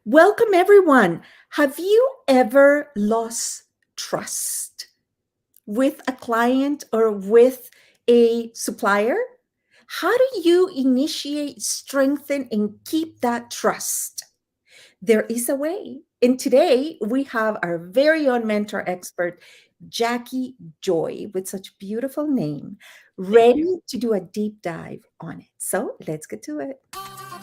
Welcome, everyone. Have you ever lost trust with a client or with a supplier? How do you initiate, strengthen, and keep that trust? There is a way. And today we have our very own mentor expert, Jackie Joy, with such a beautiful name, Thank you. ready to do a deep dive on it. So let's get to it.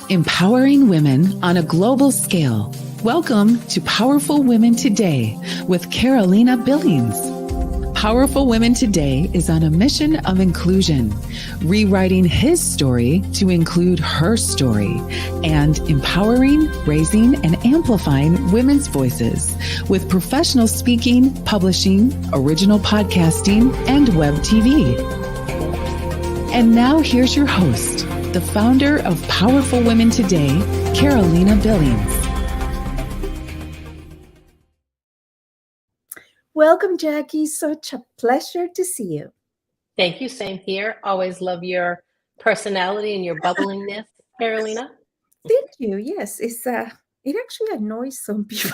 Empowering women on a global scale. Welcome to Powerful Women Today with Carolina Billings. Powerful Women Today is on a mission of inclusion, rewriting his story to include her story, and empowering, raising, and amplifying women's voices with professional speaking, publishing, original podcasting, and web TV. And now here's your host, the founder of Powerful Women Today, Carolina Billings. Welcome, Jackie. Such a pleasure to see you. Thank you. Same here. Always love your personality and your bubblingness, Carolina. Thank you. Yes, it actually annoys some people,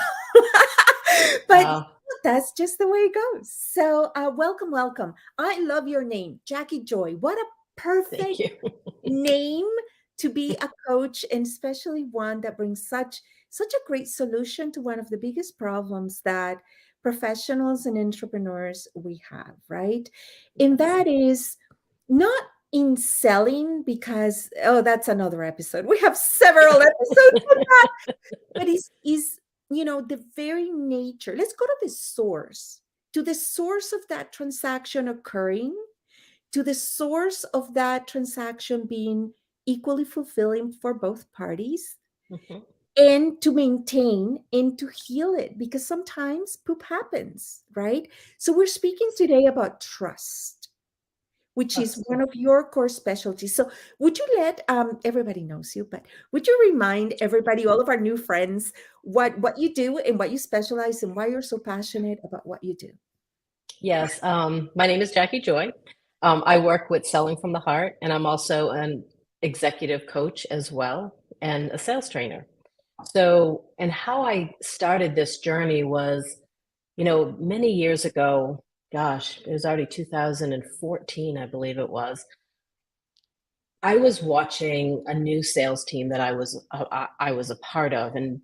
but that's just the way it goes. So, welcome. I love your name, Jackie Joy. What a perfect name to be a coach, and especially one that brings such a great solution to one of the biggest problems that professionals and entrepreneurs we have, right? And that is not in selling, because that's another episode. We have several episodes on that. But is the very nature. Let's go to the source of that transaction occurring, to the source of that transaction being equally fulfilling for both parties, and to maintain and to heal it, because sometimes poop happens, right? So we're speaking today about trust, which is one of your core specialties. So would you let everybody knows you, but would you remind everybody, all of our new friends, what you do and what you specialize in, why you're so passionate about what you do? Yes. My name is Jackie Joy. I work with Selling from the Heart, and I'm also an executive coach as well, and a sales trainer. So, and how I started this journey was, many years ago, gosh, it was already 2014, I believe it was. I was watching a new sales team that I was a part of, and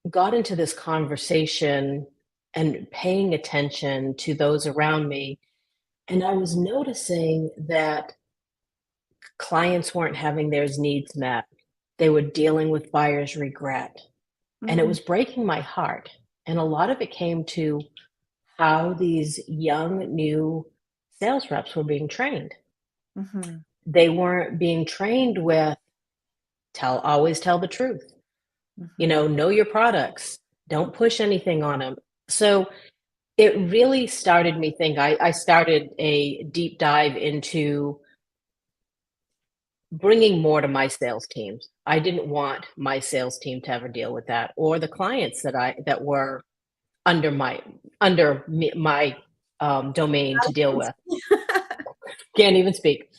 got into this conversation and paying attention to those around me. And I was noticing that clients weren't having their needs met. They were dealing with buyer's regret. And it was breaking my heart. And a lot of it came to how these young, new sales reps were being trained. They weren't being trained with always tell the truth. Know your products. Don't push anything on them. So it really started me thinking. I started a deep dive into bringing more to my sales teams. I didn't want my sales team to ever deal with that, or the clients that were under my domain to deal with. Can't even speak.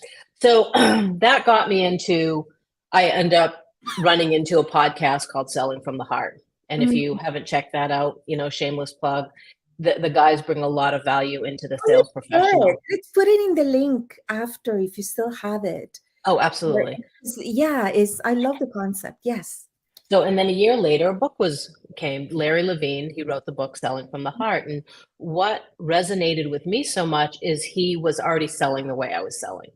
So that got me into, I end up running into a podcast called Selling from the Heart. And if you haven't checked that out, shameless plug, the guys bring a lot of value into the sales professional. Let's put it in the link after, if you still have it. Oh, absolutely. Yeah, I love the concept. Yes. So, and then a year later, a book came. Larry Levine, he wrote the book Selling from the Heart. And what resonated with me so much is he was already selling the way I was selling.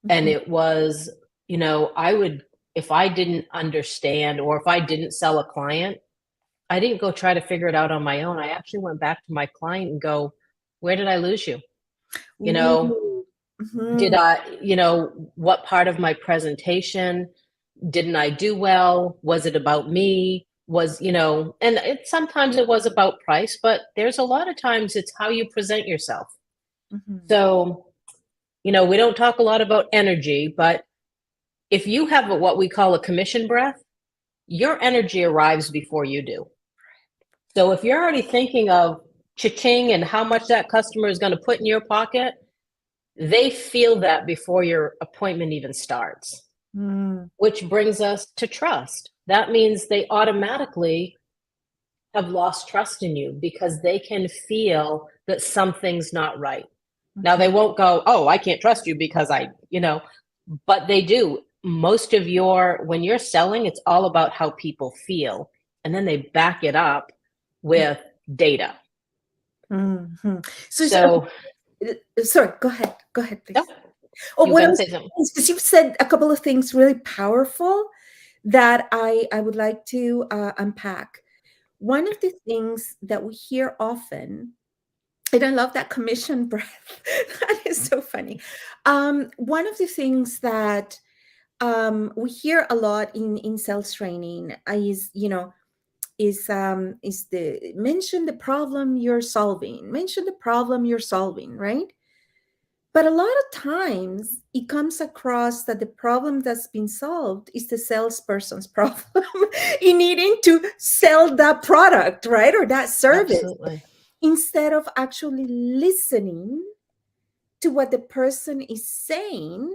And it was, if I didn't understand, or if I didn't sell a client, I didn't go try to figure it out on my own. I actually went back to my client and go, where did I lose you? Did I, what part of my presentation didn't I do well? Was it about me? Sometimes it was about price, but there's a lot of times it's how you present yourself. So, we don't talk a lot about energy, but if you have what we call a commission breath, your energy arrives before you do. So if you're already thinking of cha-ching and how much that customer is going to put in your pocket, they feel that before your appointment even starts. which brings us to trust. That means they automatically have lost trust in you because they can feel that something's not right. Now they won't go, oh, I can't trust you because but they do. Most of when you're selling, it's all about how people feel. And then they back it up with data. Mm-hmm. So sorry, go ahead, please. Yeah, because you've said a couple of things really powerful that I would like to unpack. One of the things that we hear often, and I love that commission breath. That is so funny. One of the things that we hear a lot in sales training is the mention the problem you're solving. Mention the problem you're solving, right? But a lot of times it comes across that the problem that's been solved is the salesperson's problem in needing to sell that product, right? Or that service. Absolutely. Instead of actually listening to what the person is saying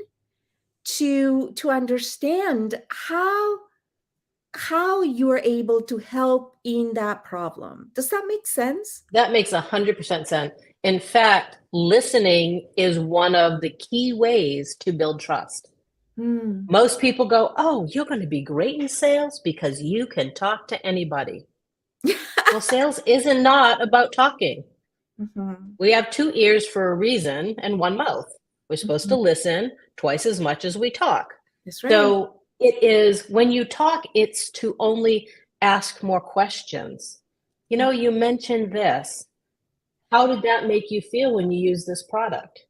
to understand how you're able to help in that problem. Does that make sense? That makes 100% sense. In fact, listening is one of the key ways to build trust. Most people go, oh, you're going to be great in sales because you can talk to anybody. Well, sales is not about talking. We have 2 ears for a reason and 1 mouth. We're supposed to listen twice as much as we talk. That's right. So it is, when you talk, it's to only ask more questions. You mentioned this. How did that make you feel when you used this product?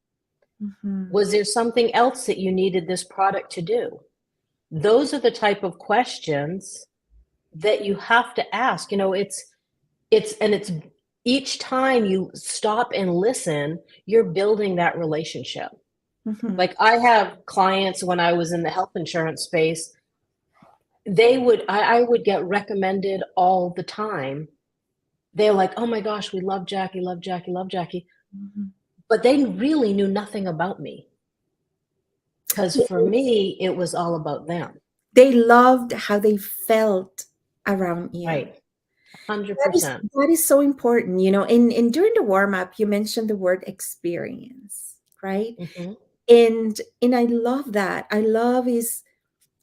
Was there something else that you needed this product to do? Those are the type of questions that you have to ask. It's each time you stop and listen, you're building that relationship. Like I have clients when I was in the health insurance space, I would get recommended all the time. They're like, oh my gosh, we love Jackie, love Jackie, love Jackie. But they really knew nothing about me. Because for me, it was all about them. They loved how they felt around you. Right. 100%. That is so important. And during the warm-up, you mentioned the word experience, right? And I love that. I love is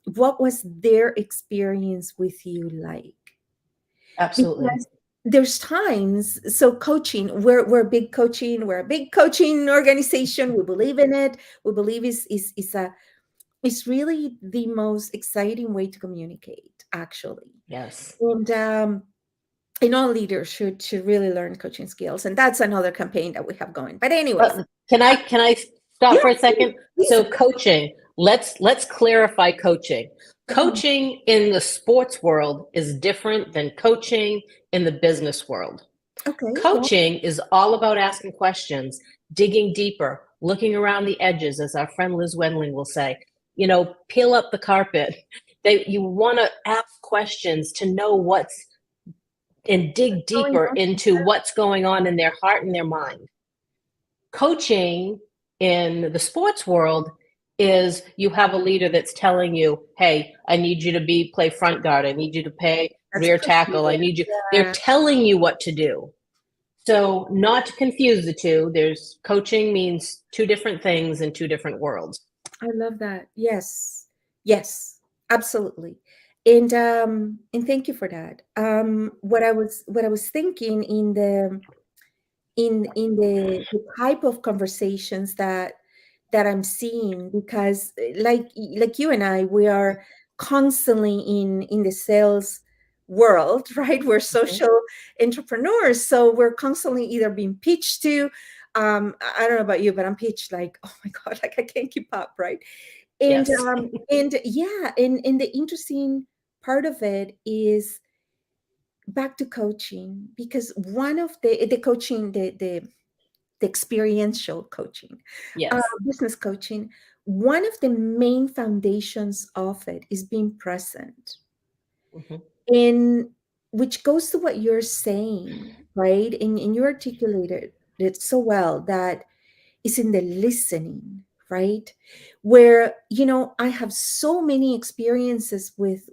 what was their experience with you like? Absolutely. Because there's times, so coaching, we're a big coaching organization. We believe in it. We believe it's really the most exciting way to communicate, actually. Yes. And all leaders should really learn coaching skills. And that's another campaign that we have going. But anyway. Can I stop for a second? Please. So coaching, let's clarify coaching. Coaching in the sports world is different than coaching in the business world. Okay. Coaching is all about asking questions, digging deeper, looking around the edges, as our friend Liz Wendling will say. Peel up the carpet. You want to ask questions to know and dig deeper into what's going on in their heart and their mind. Coaching in the sports world is you have a leader that's telling you, hey, I need you to play front guard. I need you to play rear tackle. I need you. Yeah. They're telling you what to do. So not to confuse the two, coaching means 2 different things in 2 different worlds. I love that. Yes, absolutely. And thank you for that. What I was thinking in the type of conversations that I'm seeing, because like you and I, we are constantly in the sales world, right? We're social entrepreneurs, so we're constantly either being pitched to. I don't know about you, but I'm pitched like, oh my God, like I can't keep up, right? And yes. And the interesting part of it is back to coaching, because one of the coaching, the experiential coaching, yes. Business coaching, one of the main foundations of it is being present. And which goes to what you're saying, right? And you articulated it so well, that is in the listening, right? Where, I have so many experiences with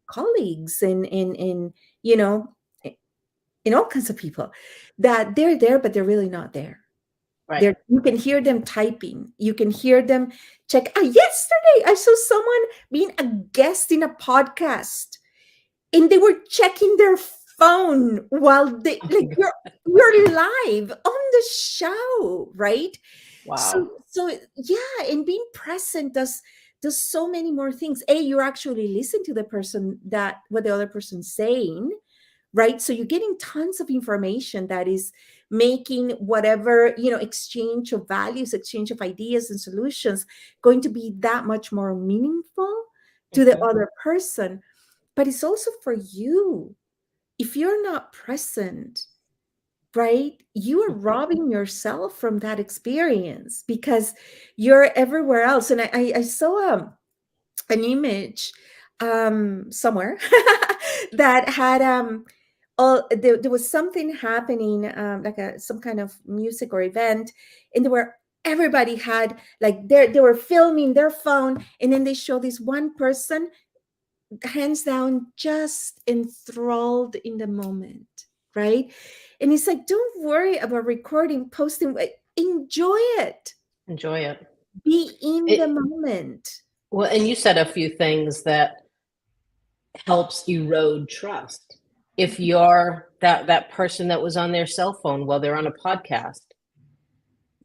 colleagues and you know, in all kinds of people that they're there, but they're really not there. Right. You can hear them typing. You can hear them check. Yesterday, I saw someone being a guest in a podcast, and they were checking their phone while they Oh my like God. you're live on the show, right? Wow. So yeah, and being present does so many more things. You actually listen to the person, that what the other person's saying, right? So you're getting tons of information that is making whatever, exchange of values, exchange of ideas and solutions going to be that much more meaningful to the Mhm. other person. But it's also for you. If you're not present, right, you are Mhm. robbing yourself from that experience because you're everywhere else. And I saw an image somewhere that had there was something happening, like some kind of music or event, and there were everybody had like they were filming their phone, and then they show this one person hands down just enthralled in the moment, right? And it's like, don't worry about recording, posting, enjoy it, Enjoy it. be in the It moment. well, and you said a few things that helps erode trust. If you're that person that was on their cell phone while they're on a podcast,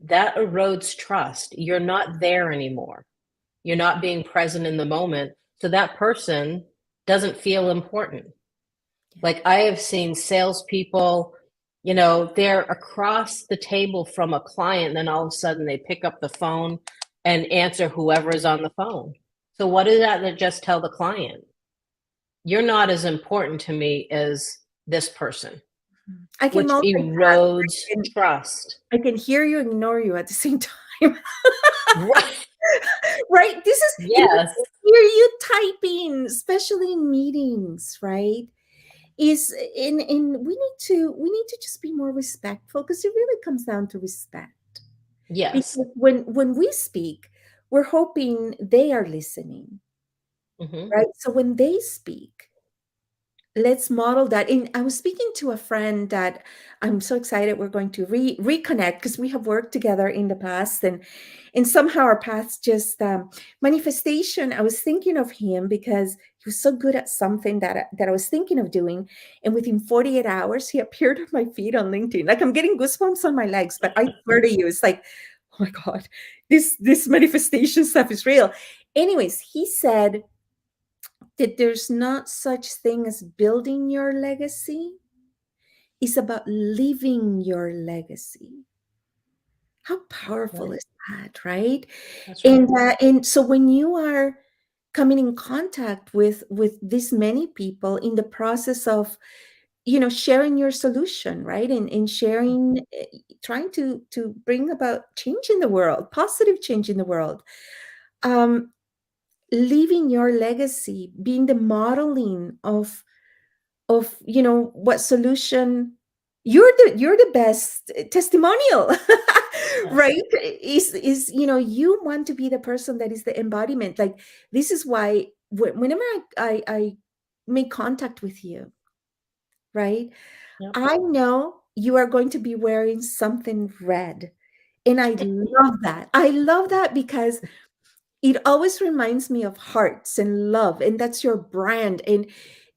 that erodes trust. You're not there anymore. You're not being present in the moment. So that person doesn't feel important. Like I have seen salespeople, they're across the table from a client, and then all of a sudden they pick up the phone and answer whoever is on the phone. So what is that just tell the client? You're not as important to me as this person, I can which multitask. erodes trust. I can hear you, ignore you at the same time. Right. Right? This is, and I Yes. can hear you typing, especially in meetings, right? Is in we need to just be more respectful, because it really comes down to respect. Yes. Because when we speak, we're hoping they are listening, Hmm. right? So when they speak, let's model that. And I was speaking to a friend that I'm so excited we're going to reconnect, because we have worked together in the past, and somehow our paths just manifestation. I was thinking of him because he was so good at something that I was thinking of doing, and within 48 hours he appeared on my feed on LinkedIn. Like, I'm getting goosebumps on my legs, but I swear to you, it's like, oh my God, this manifestation stuff is real. Anyways, he said that there's not such thing as building your legacy. It's about living your legacy. How powerful Right. is that, right? That's right. And so when you are coming in contact with this many people in the process of, sharing your solution, right, and sharing, trying to bring about change in the world, positive change in the world, um, leaving your legacy, being the modeling of what solution, you're the best testimonial. Yes. Right, is you want to be the person that is the embodiment. Like, this is why whenever I make contact with you, right, Yep. I know you are going to be wearing something red, and I love that because it always reminds me of hearts and love, and that's your brand. And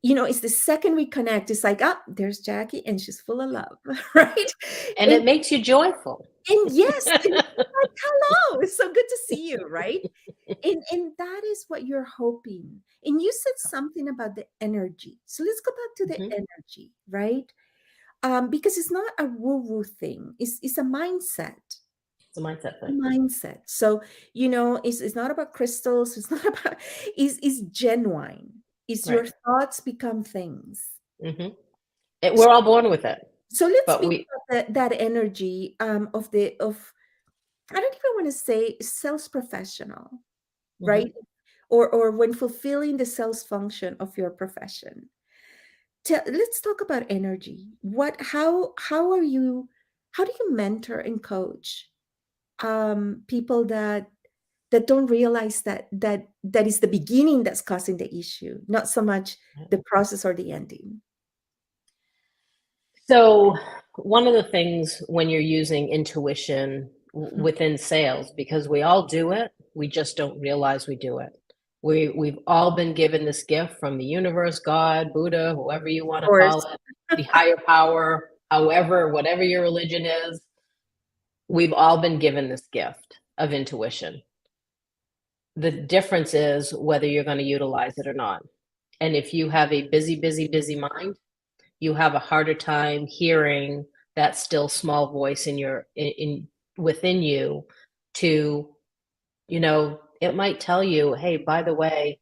it's the second we connect, it's like, oh, there's Jackie, and she's full of love. Right. And and, it makes you joyful. and yes, and it's like, hello, it's so good to see you, right? And that is what you're hoping. And you said something about the energy, so let's go back to the Mhm. energy, right? Because it's not a woo-woo thing, it's a mindset. It's a mindset thing. Mindset. So, it's not about crystals, it's not about, it's genuine. Is your Right. thoughts become things. Hmm. So, We're all born with it, so let's but speak we. about that energy, of I don't even want to say sales professional, Mhm. right? Or when fulfilling the sales function of your profession. Let's talk about energy. How how do you mentor and coach people that that don't realize that is the beginning that's causing the issue, not so much the process or the ending. So one of the things when you're using intuition within sales, because we all do it, we just don't realize we do it. We've all been given this gift from the universe, God, Buddha, whoever you want to call it, the higher power, however, whatever your religion is. We've all been given this gift of intuition. The difference is whether you're going to utilize it or not. And if you have a busy, busy, busy mind, you have a harder time hearing that still small voice within you to, it might tell you, hey, by the way,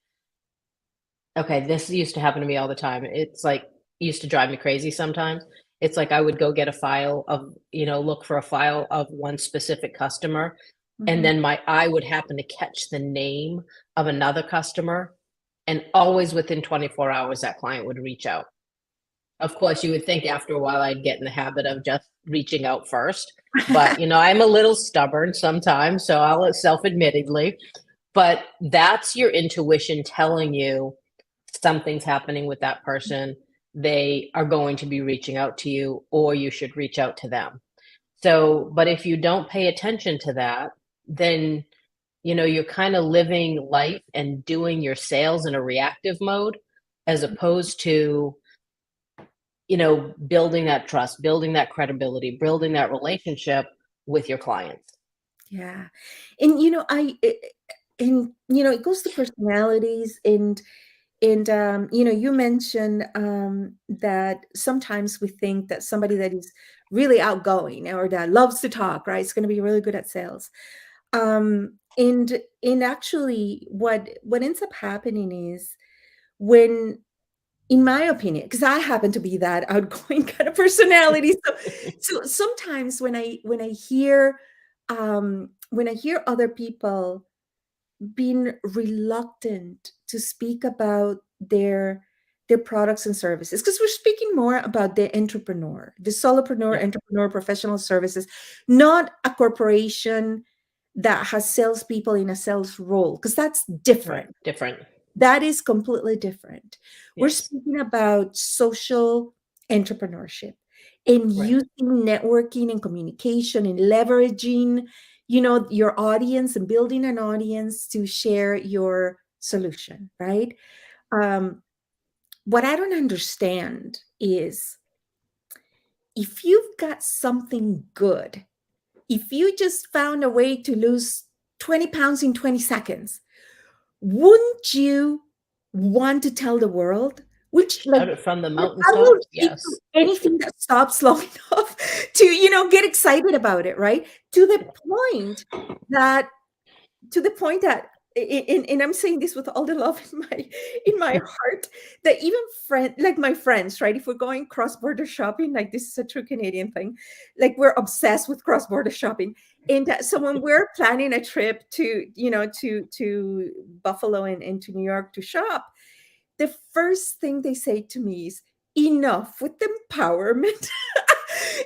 okay, this used to happen to me all the time. It's like, it used to drive me crazy sometimes. It's like I would go get a file of, look for a file of one specific customer. Mm-hmm. And then my eye would happen to catch the name of another customer. And always within 24 hours, that client would reach out. Of course, you would think after a while I'd get in the habit of just reaching out first. But, I'm a little stubborn sometimes, so I'll self-admittedly. But that's your intuition telling you something's happening with that person. They are going to be reaching out to you, or you should reach out to them. So, but if you don't pay attention to that, then, you're kind of living life and doing your sales in a reactive mode, as opposed to, building that trust, building that credibility, building that relationship with your clients. Yeah. And, it goes to personalities and, you mentioned that sometimes we think that somebody that is really outgoing or that loves to talk, right, is going to be really good at sales. And actually, what ends up happening is when, in my opinion, because I happen to be that outgoing kind of personality, so sometimes when I hear other people being reluctant to speak about their products and services, because we're speaking more about the entrepreneur, the solopreneur, entrepreneur, professional services, not a corporation that has salespeople in a sales role, because that's different. Right. Different. That is completely different. Yes. We're speaking about social entrepreneurship and using networking and communication and leveraging, your audience and building an audience to share your solution, right? What I don't understand is if you've got something good, if you just found a way to lose 20 pounds in 20 seconds, wouldn't you want to tell the world? Which, shout it from the mountaintop? Yes. Anything that stops long enough to, get excited about it, right? To the point that, and I'm saying this with all the love in my heart, that even my friends, right? If we're going cross-border shopping, like this is a true Canadian thing, like we're obsessed with cross-border shopping. And so when we're planning a trip to Buffalo and to New York to shop, the first thing they say to me is, enough with empowerment,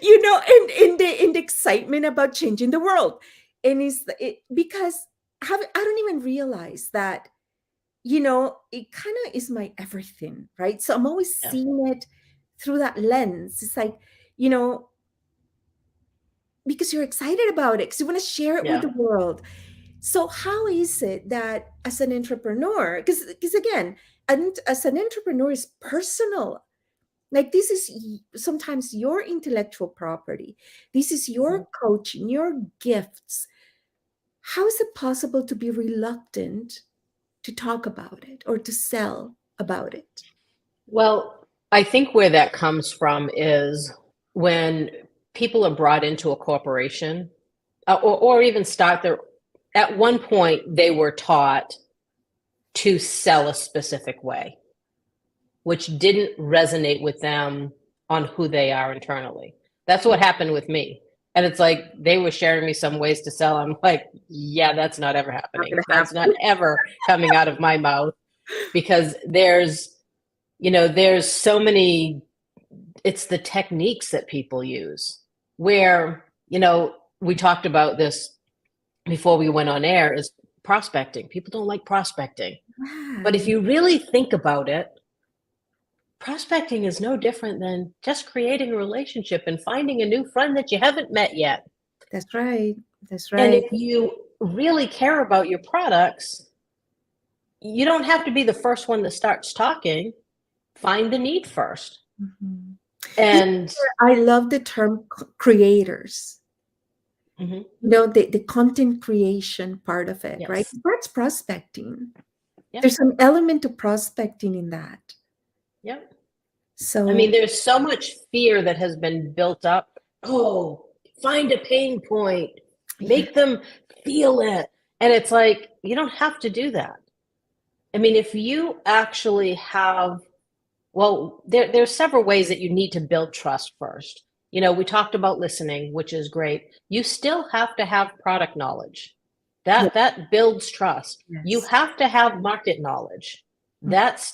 and the excitement about changing the world. And because I don't even realize that, it kind of is my everything, right? So I'm always seeing it through that lens. It's like, because you're excited about it, because you want to share it with the world. So how is it that as an entrepreneur, because again, as an entrepreneur is personal, like this is sometimes your intellectual property. This is your coaching, your gifts. How is it possible to be reluctant to talk about it or to sell about it? Well, I think where that comes from is when people are brought into a corporation or even at one point they were taught to sell a specific way, which didn't resonate with them on who they are internally. That's what happened with me. And it's like, they were sharing me some ways to sell. I'm like, yeah, that's not ever happening. That's not ever coming out of my mouth, because there's so many, it's the techniques that people use where, we talked about this before we went on air, is prospecting. People don't like prospecting. Wow. But if you really think about it, prospecting is no different than just creating a relationship and finding a new friend that you haven't met yet. That's right. That's And right. if you really care about your products, you don't have to be the first one that starts talking. Find the need first. Mhm. And I love the term creators. Mhm. You know, the content creation part of it, right? Yes. That's prospecting. Yeah. There's an element of prospecting in that. Yep. So I mean, there's so much fear that has been built up. Oh, find a pain point, make them feel it. And it's like, you don't have to do that. I mean, if you actually have, well, there's several ways that you need to build trust first. You know, we talked about listening, which is great. You still have to have product knowledge. That builds trust. Yes. You have to have market knowledge. That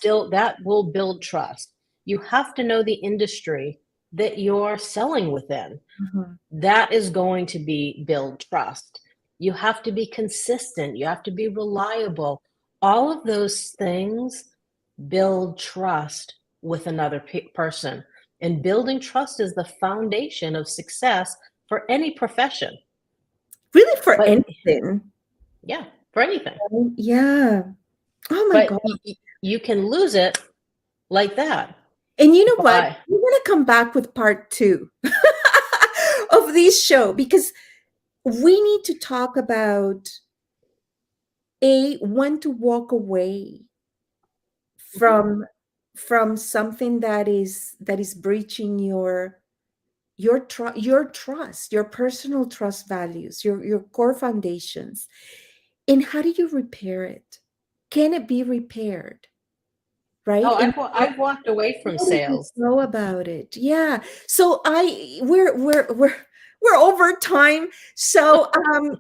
will build trust. You have to know the industry that you're selling within. Mhm. That is going to build trust. You have to be consistent. You have to be reliable. All of those things build trust with another person. And building trust is the foundation of success for any profession. Really for But- anything. Yeah, for anything. Yeah. Oh my But God. you can lose it like that. And you know what? Why? We're going to come back with part 2 of this show because we need to talk about when to walk away from something that is breaching your trust, your personal trust values, your core foundations. And how do you repair it? Can it be repaired? Right? Oh, And I've walked away from how do you sales. know about it? Yeah. So we're over time. So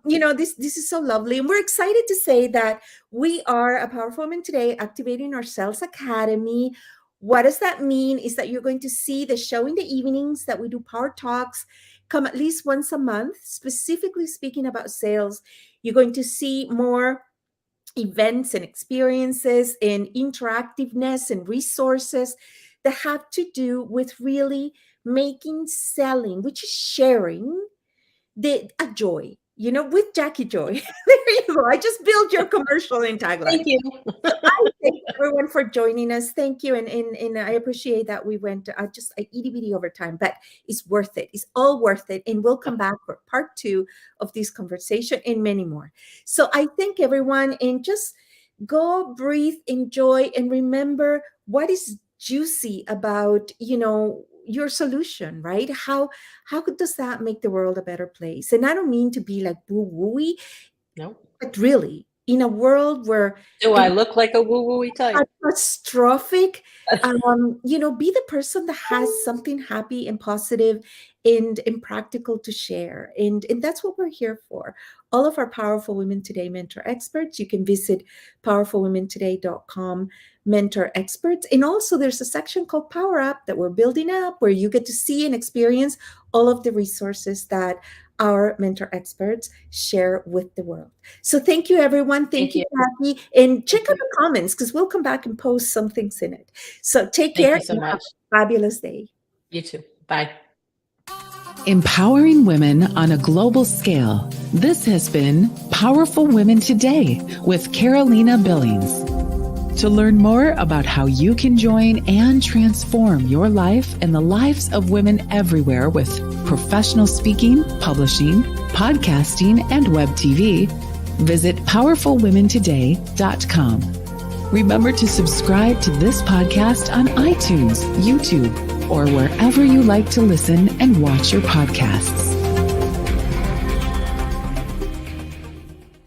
you know, this is so lovely. And we're excited to say that we are a Powerful Women Today activating our Sales Academy. What does that mean? Is that you're going to see the show in the evenings that we do Power Talks come at least once a month, specifically speaking about sales. You're going to see more events and experiences and interactiveness and resources that have to do with really making selling, which is sharing, a joy, you know, with Jackie Joy. There you go. I just built your commercial and tagline. Thank you. I thank everyone for joining us. Thank you. And I appreciate that we went itty bitty over time, but it's worth it. It's all worth it. And we'll come back for part 2 of this conversation and many more. So I thank everyone, and just go, breathe, enjoy, and remember what is juicy about, you know, your solution, right? How does that make the world a better place? And I don't mean to be like woo-wooey, No. but really, in a world where Do I look like a woo-woo-y type? catastrophic, you know, be the person that has something happy and positive and practical to share. And that's what we're here for. All of our Powerful Women Today mentor experts, you can visit powerfulwomentoday.com mentor experts. And also there's a section called Power Up that we're building up, where you get to see and experience all of the resources that our mentor experts share with the world. So thank you, everyone. Thank you, Jackie. And check out the comments, because we'll come back and post some things in it. So take care. Thank you so much. Have a fabulous day. You too. Bye. Empowering women on a global scale. This has been Powerful Women Today with Carolina Billings. To learn more about how you can join and transform your life and the lives of women everywhere with professional speaking, publishing, podcasting, and web TV, visit powerfulwomentoday.com. Remember to subscribe to this podcast on iTunes, YouTube, or wherever you like to listen and watch your podcasts.